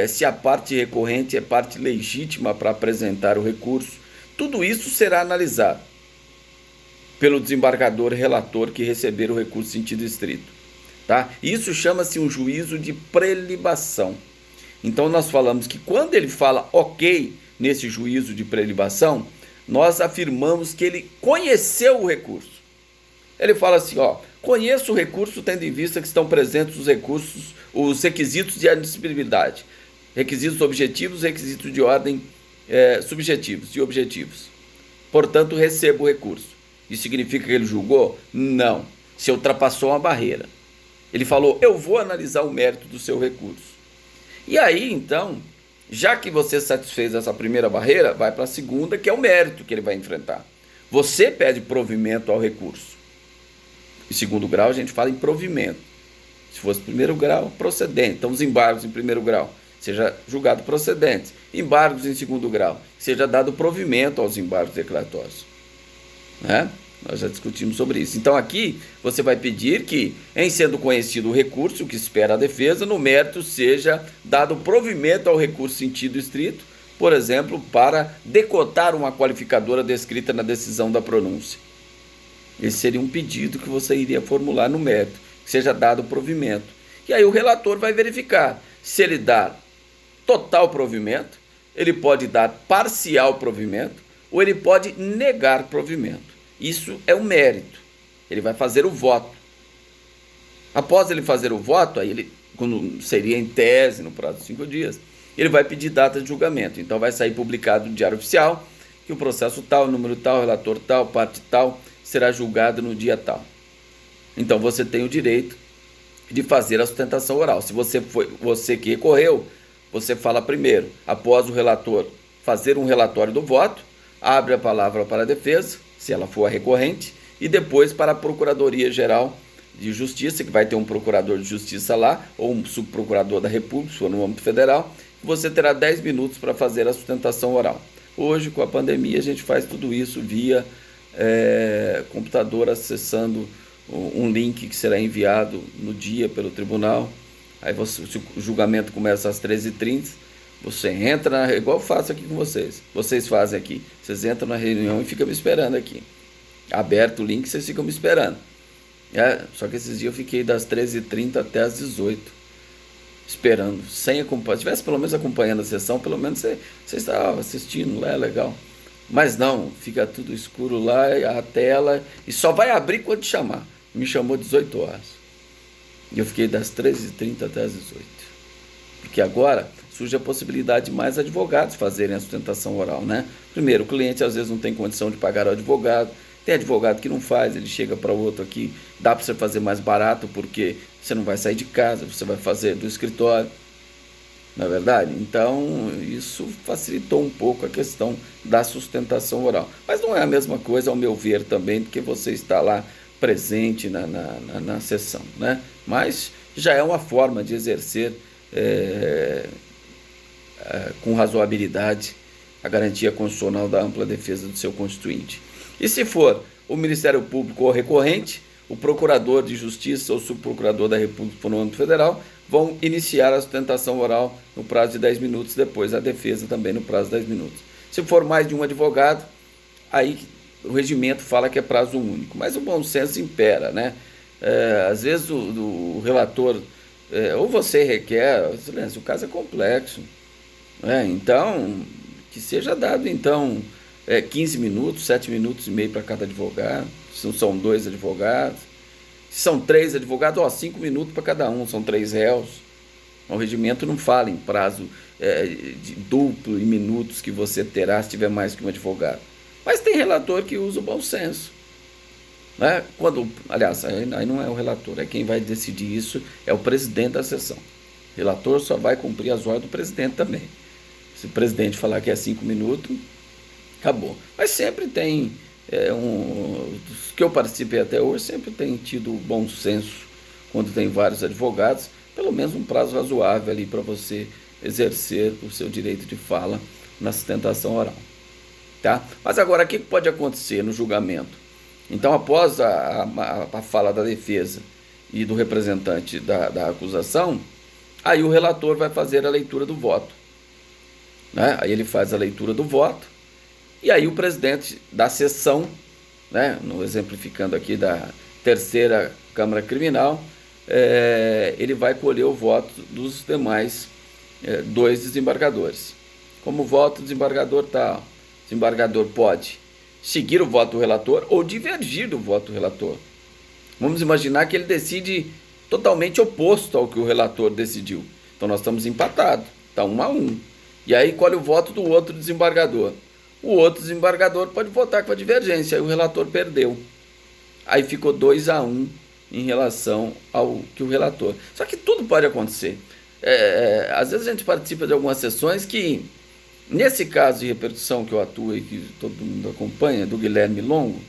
se a parte recorrente é parte legítima para apresentar o recurso. Tudo isso será analisado pelo desembargador relator que receber o recurso em sentido estrito. Tá? Isso chama-se um juízo de prelibação. Então nós falamos que quando ele fala ok nesse juízo de prelibação, nós afirmamos que ele conheceu o recurso. Ele fala assim, conheço o recurso tendo em vista que estão presentes os requisitos de admissibilidade, requisitos objetivos, requisitos de ordem subjetivos e objetivos. Portanto, recebo o recurso. Isso significa que ele julgou? Não. Se ultrapassou uma barreira. Ele falou, eu vou analisar o mérito do seu recurso. E aí, então, já que você satisfez essa primeira barreira, vai para a segunda, que é o mérito que ele vai enfrentar. Você pede provimento ao recurso. Em segundo grau, a gente fala em provimento. Se fosse primeiro grau, procedente. Então, os embargos em primeiro grau, seja julgado procedentes. Embargos em segundo grau, seja dado provimento aos embargos declaratórios. Né? Nós já discutimos sobre isso. Então, aqui, você vai pedir que, em sendo conhecido o recurso, o que espera a defesa, no mérito seja dado provimento ao recurso sentido estrito, por exemplo, para decotar uma qualificadora descrita na decisão da pronúncia. Esse seria um pedido que você iria formular no mérito, que seja dado provimento. E aí o relator vai verificar se ele dá total provimento, ele pode dar parcial provimento, ou ele pode negar provimento. Isso é um mérito. Ele vai fazer o voto. Após ele fazer o voto, aí ele, quando seria em tese, no prazo de 5 dias, ele vai pedir data de julgamento. Então vai sair publicado no Diário Oficial que o processo tal, número tal, relator tal, parte tal, será julgado no dia tal. Então você tem o direito de fazer a sustentação oral. Se você que recorreu, você fala primeiro, após o relator fazer um relatório do voto, abre a palavra para a defesa, se ela for a recorrente, e depois para a Procuradoria-Geral de Justiça, que vai ter um procurador de justiça lá, ou um subprocurador da República, se for no âmbito federal, você terá 10 minutos para fazer a sustentação oral. Hoje, com a pandemia, a gente faz tudo isso via computador, acessando um link que será enviado no dia pelo tribunal. Aí se o julgamento começa às 13h30, você entra, igual eu faço aqui com vocês. Vocês fazem aqui. Vocês entram na reunião e ficam me esperando aqui. Aberto o link, vocês ficam me esperando. Só que esses dias eu fiquei das 13h30 até as 18h. Esperando, sem acompanhar. Se tivesse pelo menos acompanhando a sessão, pelo menos você estava assistindo lá, é legal. Mas não, fica tudo escuro lá, a tela, e só vai abrir quando te chamar. Me chamou 18 horas. E eu fiquei das 13h30 até as 18h. Porque agora surge a possibilidade de mais advogados fazerem a sustentação oral, né? Primeiro, o cliente às vezes não tem condição de pagar o advogado. Tem advogado que não faz, ele chega para o outro aqui, dá para você fazer mais barato porque você não vai sair de casa, você vai fazer do escritório. Não é verdade? Então, isso facilitou um pouco a questão da sustentação oral. Mas não é a mesma coisa, ao meu ver, também, porque você está lá presente na sessão, né? Mas já é uma forma de exercer com razoabilidade a garantia constitucional da ampla defesa do seu constituinte. E se for o Ministério Público ou recorrente, o Procurador de Justiça ou Subprocurador da República no âmbito federal vão iniciar a sustentação oral no prazo de 10 minutos, depois a defesa também no prazo de 10 minutos. Se for mais de um advogado, aí o regimento fala que é prazo único, mas o bom senso impera, né? Às vezes o relator, ou você requer, o caso é complexo, né? Então, que seja dado, então, 15 minutos, 7 minutos e meio para cada advogado, se não são 2 advogados, se são 3 advogados, 5 minutos para cada um, são 3 réus. O regimento não fala em prazo de duplo em minutos que você terá se tiver mais que um advogado. Mas tem relator que usa o bom senso, né? Aliás, aí não é o relator, quem vai decidir isso é o presidente da sessão. O relator só vai cumprir as ordens do presidente também. Se o presidente falar que é 5 minutos, acabou. Mas sempre tem, dos que eu participei até hoje, sempre tem tido bom senso quando tem vários advogados, pelo menos um prazo razoável ali para você exercer o seu direito de fala na sustentação oral. Tá? Mas agora, o que pode acontecer no julgamento? Então, após a fala da defesa e do representante da acusação, aí o relator vai fazer a leitura do voto. Né? Aí ele faz a leitura do voto, e aí o presidente da sessão, né, no exemplificando aqui da terceira Câmara Criminal, ele vai colher o voto dos demais dois desembargadores. Como voto do desembargador tal, o desembargador pode seguir o voto do relator ou divergir do voto do relator. Vamos imaginar que ele decide totalmente oposto ao que o relator decidiu. Então nós estamos empatados, está 1-1. E aí colhe o voto do outro desembargador. O outro desembargador pode votar com a divergência, aí o relator perdeu. Aí ficou 2-1 em relação ao que o relator. Só que tudo pode acontecer. Às vezes a gente participa de algumas sessões que, nesse caso de repercussão que eu atuo e que todo mundo acompanha, do Guilherme Longo,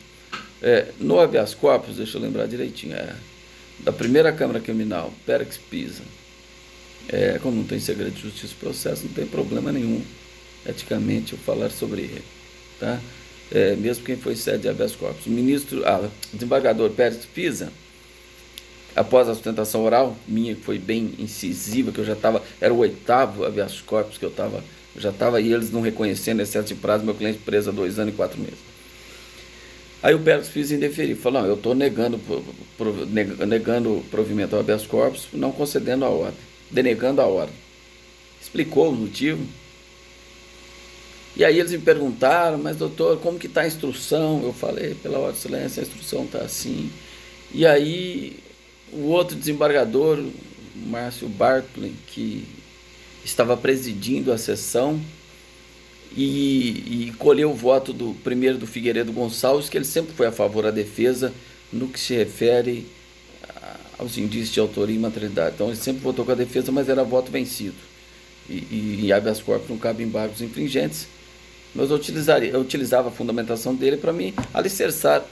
no habeas corpus, deixa eu lembrar direitinho, da primeira Câmara Criminal, Pérez Pisa. Como não tem segredo de justiça e processo, não tem problema nenhum, eticamente, eu falar sobre ele. Tá? Mesmo quem foi sede de habeas corpus. O desembargador Pérez Pisa, após a sustentação oral minha, que foi bem incisiva, que eu já estava, era o 8º habeas corpus que eu já estava, e eles não reconhecendo excesso de prazo, meu cliente preso há 2 anos e 4 meses. Aí o Pérez Pisa indeferiu, falou, não, eu estou negando o provimento ao habeas corpus, não concedendo a ordem, denegando a ordem. Explicou o motivo. E aí eles me perguntaram, mas doutor, como que está a instrução? Eu falei, pela ordem de silêncio, a instrução está assim. E aí o outro desembargador, Márcio Bartling, que estava presidindo a sessão, e colheu o voto primeiro do Figueiredo Gonçalves, que ele sempre foi a favor da defesa no que se refere aos indícios de autoria e materialidade. Então ele sempre votou com a defesa, mas era voto vencido. E em habeas corpus não cabe embargos infringentes. Mas eu utilizava a fundamentação dele para me alicerçar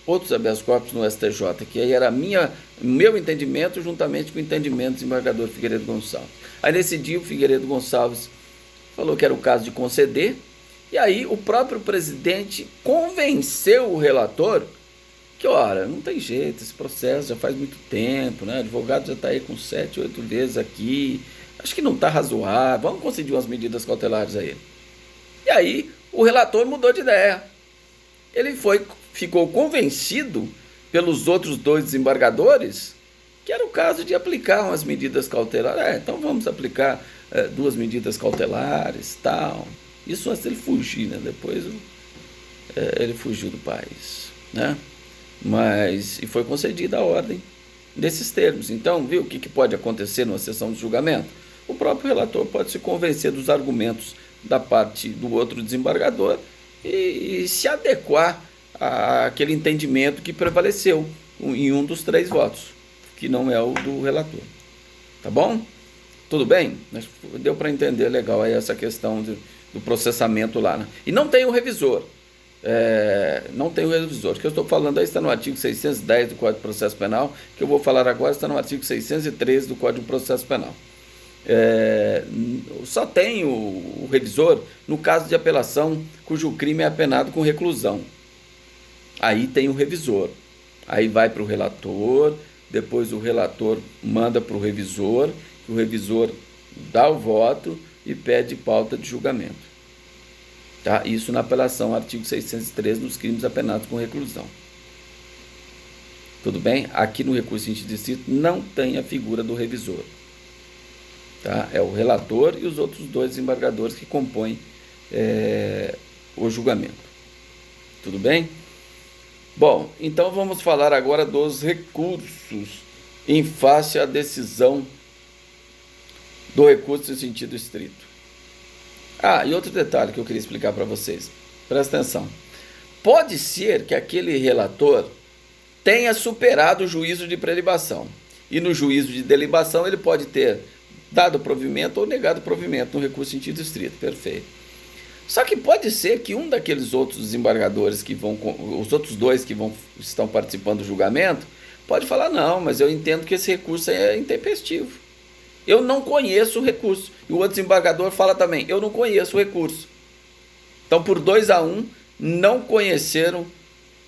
outros habeas corpus no STJ, que aí era meu entendimento juntamente com o entendimento do desembargador Figueiredo Gonçalves. Aí nesse dia o Figueiredo Gonçalves falou que era o caso de conceder, e aí o próprio presidente convenceu o relator que, ora, não tem jeito, esse processo já faz muito tempo, né? O advogado já está aí com 7, 8 vezes aqui, acho que não está razoável, vamos conceder umas medidas cautelares a ele. E aí o relator mudou de ideia. Ele ficou convencido pelos outros 2 desembargadores que era o caso de aplicar umas medidas cautelares. Então vamos aplicar 2 medidas cautelares, tal. Isso antes dele fugir, né? Depois ele fugiu do país, né? E foi concedida a ordem desses termos. Então, viu o que pode acontecer numa sessão de julgamento? O próprio relator pode se convencer dos argumentos da parte do outro desembargador e se adequar àquele entendimento que prevaleceu em um dos 3 votos, que não é o do relator. Tá bom? Tudo bem? Deu para entender legal aí essa questão do processamento lá, né? E não tem o revisor. Não tem o revisor. O que eu estou falando aí está no artigo 610 do Código de Processo Penal, que eu vou falar agora está no artigo 613 do Código de Processo Penal. Só tem o revisor no caso de apelação cujo crime é apenado com reclusão. Aí tem o revisor. Aí vai para o relator, depois o relator manda para o revisor dá o voto e pede pauta de julgamento. Tá? Isso na apelação, artigo 613, nos crimes apenados com reclusão. Tudo bem? Aqui no recurso interdisciplinares não tem a figura do revisor. Tá? É o relator e os outros 2 desembargadores que compõem o julgamento. Tudo bem? Bom, então vamos falar agora dos recursos em face à decisão do recurso em sentido estrito. E outro detalhe que eu queria explicar para vocês. Presta atenção. Pode ser que aquele relator tenha superado o juízo de prelibação. E no juízo de delibação ele pode ter dado provimento ou negado provimento no recurso em sentido estrito. Perfeito. Só que pode ser que um daqueles outros desembargadores os outros dois que estão participando do julgamento, pode falar, não, mas eu entendo que esse recurso é intempestivo. Eu não conheço o recurso. E o outro desembargador fala também, eu não conheço o recurso. Então, por 2-1, não conheceram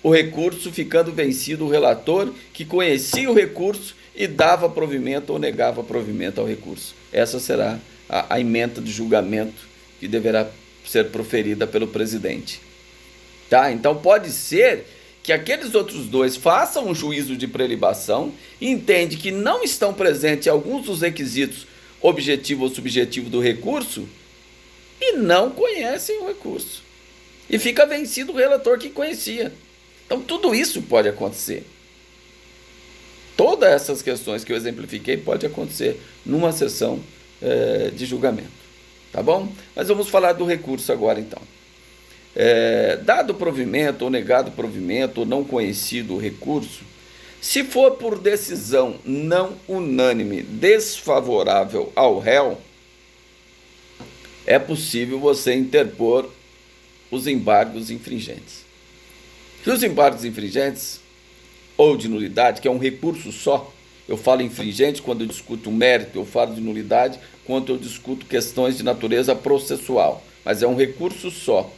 o recurso, ficando vencido o relator que conhecia o recurso e dava provimento ou negava provimento ao recurso. Essa será a ementa de julgamento que deverá ser proferida pelo presidente. Tá? Então pode ser que aqueles outros dois façam um juízo de prelibação e entende que não estão presentes alguns dos requisitos objetivo ou subjetivo do recurso e não conhecem o recurso. E fica vencido o relator que conhecia. Então tudo isso pode acontecer. Todas essas questões que eu exemplifiquei pode acontecer numa sessão de julgamento. Tá bom? Mas vamos falar do recurso agora então. Dado provimento ou negado provimento ou não conhecido o recurso, se for por decisão não unânime desfavorável ao réu, é possível você interpor os embargos infringentes. E os embargos infringentes ou de nulidade, que é um recurso só, eu falo infringente quando eu discuto o mérito, eu falo de nulidade quando eu discuto questões de natureza processual, mas é um recurso só.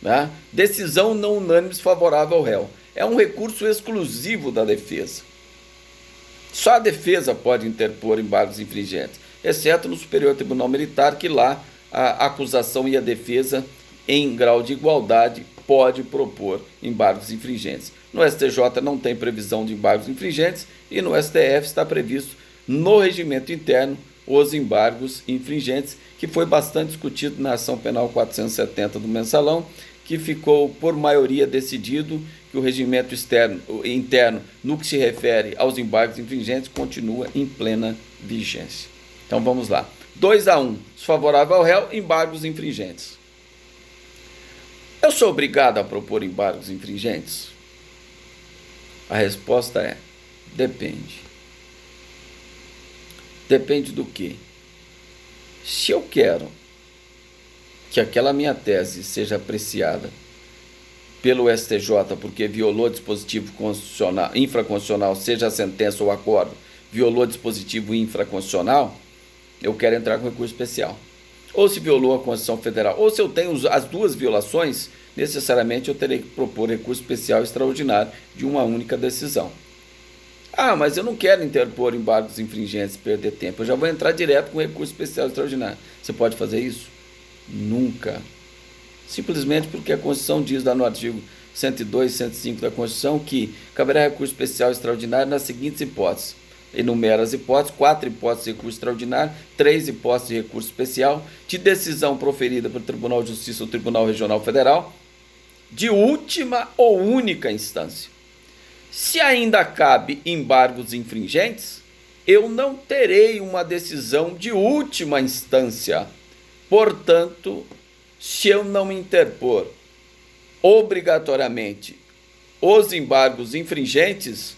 Né? Decisão não unânime desfavorável ao réu. É um recurso exclusivo da defesa. Só a defesa pode interpor embargos infringentes, exceto no Superior Tribunal Militar, que lá a acusação e a defesa, em grau de igualdade, pode propor embargos infringentes. No STJ não tem previsão de embargos infringentes e no STF está previsto no regimento interno os embargos infringentes, que foi bastante discutido na ação penal 470 do Mensalão, que ficou por maioria decidido que o regimento interno, no que se refere aos embargos infringentes, continua em plena vigência. Então vamos lá. 2-1, desfavorável ao réu, embargos infringentes. Eu sou obrigado a propor embargos infringentes? A resposta é: depende. Depende do quê? Se eu quero que aquela minha tese seja apreciada pelo STJ porque violou dispositivo constitucional, infraconstitucional, seja a sentença ou o acordo, violou dispositivo infraconstitucional, eu quero entrar com recurso especial. Ou se violou a Constituição Federal, ou se eu tenho as duas violações, necessariamente eu terei que propor recurso especial extraordinário de uma única decisão. Ah, mas eu não quero interpor embargos infringentes e perder tempo, eu já vou entrar direto com recurso especial extraordinário. Você pode fazer isso? Nunca. Simplesmente porque a Constituição diz lá no artigo 102 e 105 da Constituição que caberá recurso especial extraordinário nas seguintes hipóteses. Enumera as hipóteses: 4 hipóteses de recurso extraordinário, 3 hipóteses de recurso especial, de decisão proferida pelo Tribunal de Justiça ou Tribunal Regional Federal, de última ou única instância. Se ainda cabe embargos infringentes, eu não terei uma decisão de última instância. Portanto, se eu não interpor obrigatoriamente os embargos infringentes,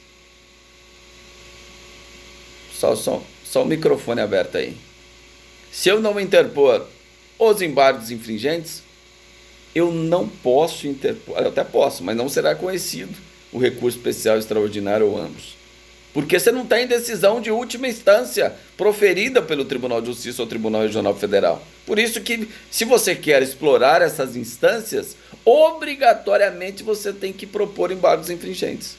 só o microfone aberto aí. Se eu não interpor os embargos infringentes, eu não posso interpor, eu até posso, mas não será conhecido o recurso especial extraordinário ou ambos. Porque você não tem decisão de última instância proferida pelo Tribunal de Justiça ou Tribunal Regional Federal. Por isso que, se você quer explorar essas instâncias, obrigatoriamente você tem que propor embargos infringentes.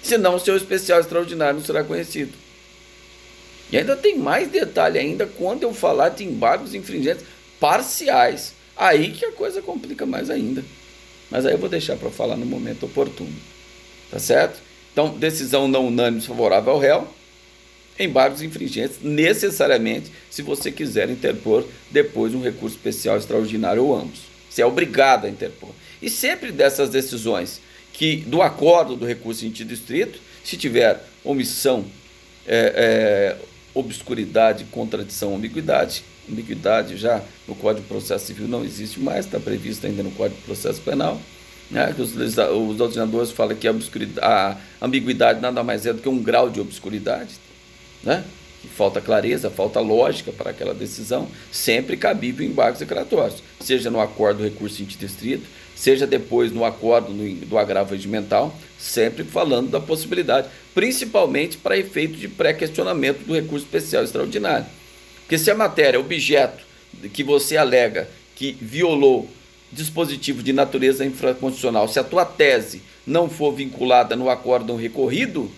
Senão o seu especial extraordinário não será conhecido. E ainda tem mais detalhe ainda quando eu falar de embargos infringentes parciais. Aí que a coisa complica mais ainda. Mas aí eu vou deixar para falar no momento oportuno. Tá certo? Então, decisão não unânime favorável ao réu, embargos infringentes, necessariamente, se você quiser interpor depois um recurso especial extraordinário ou ambos. Você é obrigado a interpor. E sempre dessas decisões que do acordo do recurso em sentido estrito, se tiver omissão, obscuridade, contradição, ambiguidade já no Código de Processo Civil não existe mais, está previsto ainda no Código de Processo Penal, né? Os doutrinadores falam que a ambiguidade nada mais é do que um grau de obscuridade, né? falta clareza, falta lógica para aquela decisão, sempre cabível em embargos declaratórios, seja no acordo do recurso em sentido estrito, seja depois no acordo do agravo regimental, sempre falando da possibilidade, principalmente para efeito de pré-questionamento do recurso especial extraordinário. Porque se a matéria, objeto que você alega que violou dispositivo de natureza infraconstitucional, se a tua tese não for vinculada no acórdão recorrido,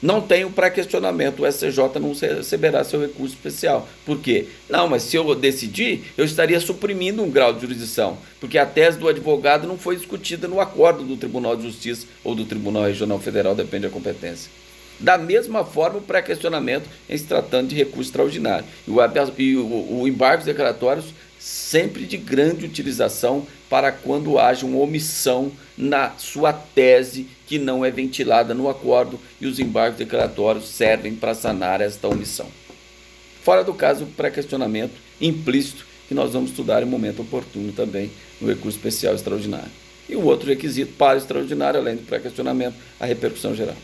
não tem o pré-questionamento, o STJ não receberá seu recurso especial. Por quê? Não, mas se eu decidir, eu estaria suprimindo um grau de jurisdição, porque a tese do advogado não foi discutida no acordo do Tribunal de Justiça ou do Tribunal Regional Federal, depende da competência. Da mesma forma, o pré-questionamento em se tratando de recurso extraordinário. E o embargos declaratórios sempre de grande utilização para quando haja uma omissão na sua tese que não é ventilada no acordo, e os embargos declaratórios servem para sanar esta omissão. Fora do caso, o pré-questionamento implícito, que nós vamos estudar em momento oportuno também no recurso especial extraordinário. E um outro requisito para o extraordinário, além do pré-questionamento, a repercussão geral.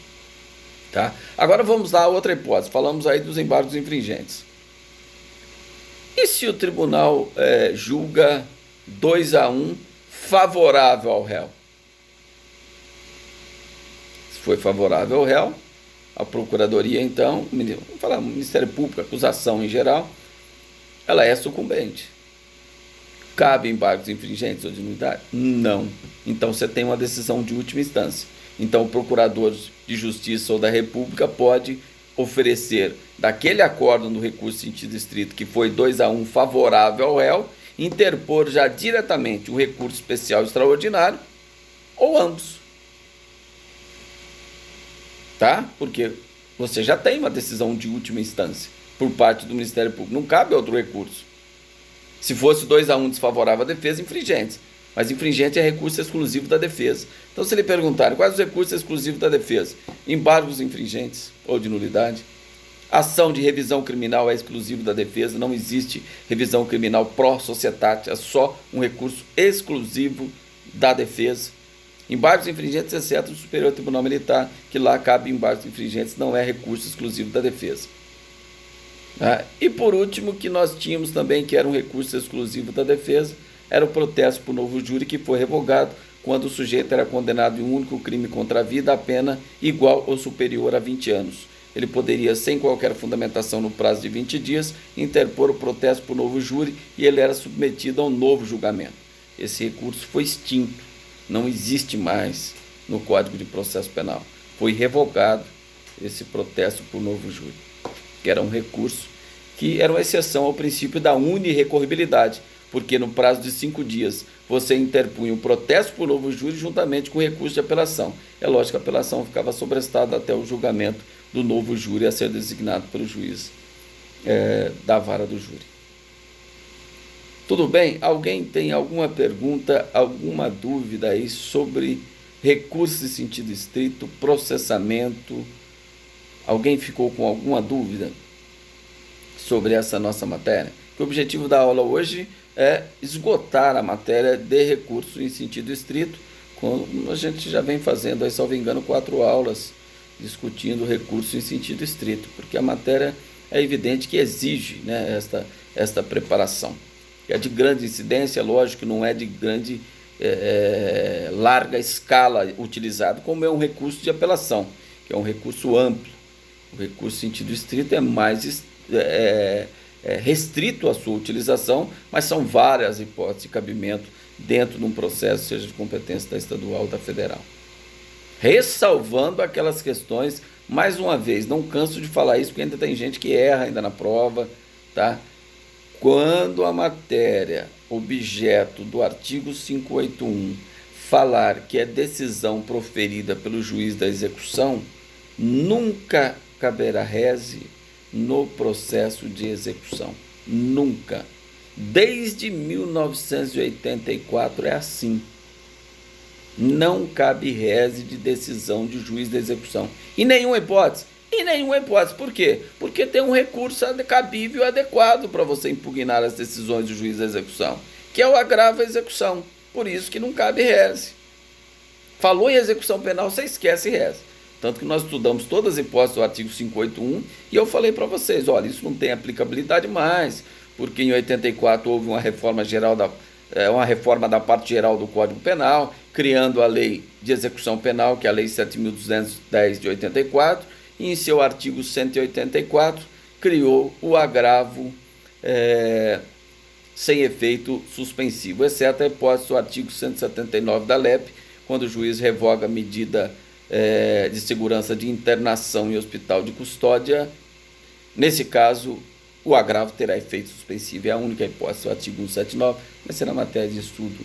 Tá? Agora vamos lá a outra hipótese. Falamos aí dos embargos infringentes. E se o tribunal julga 2-1 favorável ao réu? Se foi favorável ao réu, a Procuradoria, então, vamos falar, o Ministério Público, a acusação em geral, ela é sucumbente. Cabe embargos infringentes ou de nulidade? Não. Então você tem uma decisão de última instância. Então o Procurador de Justiça ou da República pode oferecer daquele acordo no recurso em sentido estrito que foi 2-1 favorável ao réu, interpor já diretamente um recurso especial extraordinário ou ambos. Tá? Porque você já tem uma decisão de última instância por parte do Ministério Público, não cabe outro recurso. Se fosse 2-1 desfavorável à defesa, infringentes. Mas infringente é recurso exclusivo da defesa. Então, se lhe perguntarem quais os recursos exclusivos da defesa, embargos infringentes ou de nulidade, ação de revisão criminal é exclusivo da defesa, não existe revisão criminal pró societate, é só um recurso exclusivo da defesa. Embargos infringentes, exceto do Superior Tribunal Militar, que lá cabe embargos infringentes, não é recurso exclusivo da defesa. E por último, que nós tínhamos também, que era um recurso exclusivo da defesa, era o protesto por novo júri, que foi revogado quando o sujeito era condenado em um único crime contra a vida, a pena igual ou superior a 20 anos. Ele poderia, sem qualquer fundamentação no prazo de 20 dias, interpor o protesto por novo júri e ele era submetido a um novo julgamento. Esse recurso foi extinto, não existe mais no Código de Processo Penal. Foi revogado esse protesto por novo júri, que era um recurso que era uma exceção ao princípio da unirrecorribilidade, porque no prazo de 5 dias você interpunha um protesto por novo júri juntamente com o recurso de apelação. É lógico que a apelação ficava sobrestada até o julgamento do novo júri a ser designado pelo juiz da vara do júri. Tudo bem? Alguém tem alguma pergunta, alguma dúvida aí sobre recurso em sentido estrito, processamento? Alguém ficou com alguma dúvida sobre essa nossa matéria? O objetivo da aula hoje é esgotar a matéria de recurso em sentido estrito, como a gente já vem fazendo, aí, salvo engano, 4 aulas discutindo recurso em sentido estrito, porque a matéria é evidente que exige, né, esta preparação. É de grande incidência, lógico, não é de grande larga escala utilizado, como é um recurso de apelação, que é um recurso amplo. O recurso em sentido estrito é mais restrito à sua utilização, mas são várias hipóteses de cabimento dentro de um processo, seja de competência da estadual ou da federal. Ressalvando aquelas questões, mais uma vez, não canso de falar isso, porque ainda tem gente que erra ainda na prova, tá? Quando a matéria objeto do artigo 581 falar que é decisão proferida pelo juiz da execução, nunca caberá rese no processo de execução. Nunca. Desde 1984 é assim. Não cabe rese de decisão de juiz da execução. Em nenhuma hipótese. Em nenhuma hipótese. Por quê? Porque tem um recurso cabível e adequado para você impugnar as decisões do juiz da execução, que é o agravo à execução. Por isso que não cabe rese. Falou em execução penal, você esquece rese. Tanto que nós estudamos todas as hipóteses do artigo 581 e eu falei para vocês, olha, isso não tem aplicabilidade mais, porque em 84 houve uma reforma geral uma reforma da parte geral do Código Penal, criando a Lei de Execução Penal, que é a Lei 7.210 de 84, e em seu artigo 184 criou o agravo sem efeito suspensivo, exceto a hipótese do artigo 179 da LEP, quando o juiz revoga a medida de segurança de internação em hospital de custódia. Nesse caso, o agravo terá efeito suspensivo. É a única hipótese do artigo 179, mas será matéria de estudo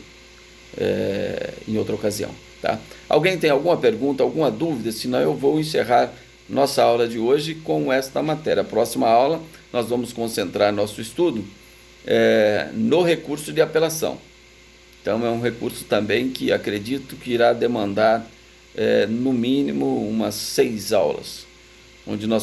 em outra ocasião. Tá? Alguém tem alguma pergunta, alguma dúvida? Senão eu vou encerrar nossa aula de hoje com esta matéria. A próxima aula nós vamos concentrar nosso estudo no recurso de apelação. Então é um recurso também que acredito que irá demandar no mínimo umas 6 aulas, onde nós